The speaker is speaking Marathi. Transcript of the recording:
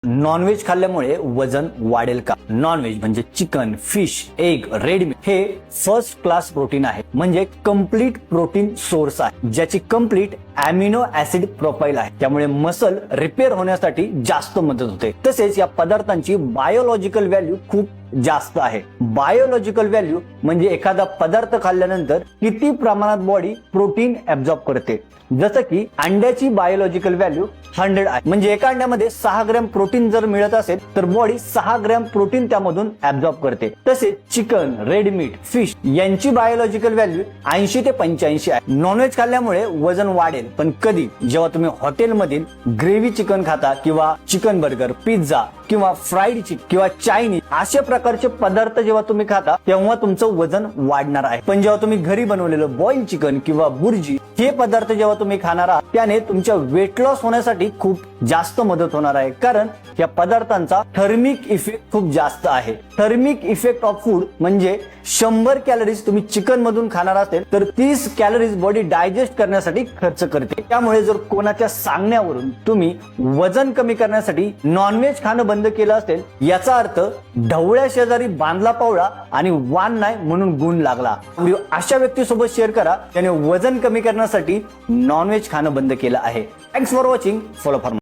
नॉनव्हेज खाल्ल्यामुळे वजन वाढेल का? नॉनव्हेज म्हणजे chicken, fish, egg, red meat हे फर्स्ट क्लास प्रोटीन आहे, म्हणजे कम्प्लीट प्रोटीन सोर्स आहे, ज्याची कम्प्लीट अमिनो ऍसिड प्रोफाईल आहे. त्यामुळे मसल रिपेअर होण्यासाठी जास्त मदत होते. तसेच या पदार्थांची बायोलॉजिकल व्हॅल्यू खूप जास्त आहे. बायोलॉजिकल व्हॅल्यू म्हणजे एखादा पदार्थ खाल्ल्यानंतर किती प्रमाणात बॉडी प्रोटीन ऍब्झॉर्ब करते. जसं की अंड्याची बायोलॉजिकल व्हॅल्यू 100 आहे, म्हणजे एका अंड्यामध्ये 6 ग्रॅम प्रोटीन जर मिळत असेल तर बॉडी 6 ग्रॅम प्रोटीन त्यामधून ऍब्झॉर्ब करते. तसेच चिकन, रेड मीट, फिश यांची बायोलॉजिकल व्हॅल्यू 80 ते 85 आहे. नॉनव्हेज खाल्ल्यामुळे वजन वाढेल, पण कधी? जेव्हा तुम्ही हॉटेलमधील ग्रेव्ही चिकन खाता किंवा चिकन बर्गर, पिझ्झा किंवा फ्राईड चिकन किंवा चायनीज अशा प्रकारचे पदार्थ जेव्हा तुम्ही खाता तेव्हा तुमचं वजन वाढणार आहे. पण जेव्हा तुम्ही घरी बनवलेलं बॉइल चिकन किंवा बुर्जी हे पदार्थ जेव्हा तुम्ही खाणार आहात त्याने तुमच्या वेट लॉस होण्यासाठी खूप जास्त मदत होणार आहे, कारण या पदार्थांचा थर्मिक इफेक्ट खूप जास्त आहे. थर्मिक इफेक्ट ऑफ फूड म्हणजे 100 कॅलरीज तुम्ही चिकन मधून खाणार असेल तर 30 कॅलरीज बॉडी डायजेस्ट करण्यासाठी खर्च करते. त्यामुळे जर कोणाच्या सांगण्यावरून तुम्ही वजन कमी करण्यासाठी नॉनव्हेज खाणं बंद केलं असेल, याचा अर्थ ढवळ्या शेजारी बांधला पावळा आणि वान नाही म्हणून गुण लागला. अशा व्यक्तीसोबत शेअर करा त्याने वजन कमी करण्यासाठी नॉनव्हेज खाणं बंद केलं आहे. Thanks for watching. Follow for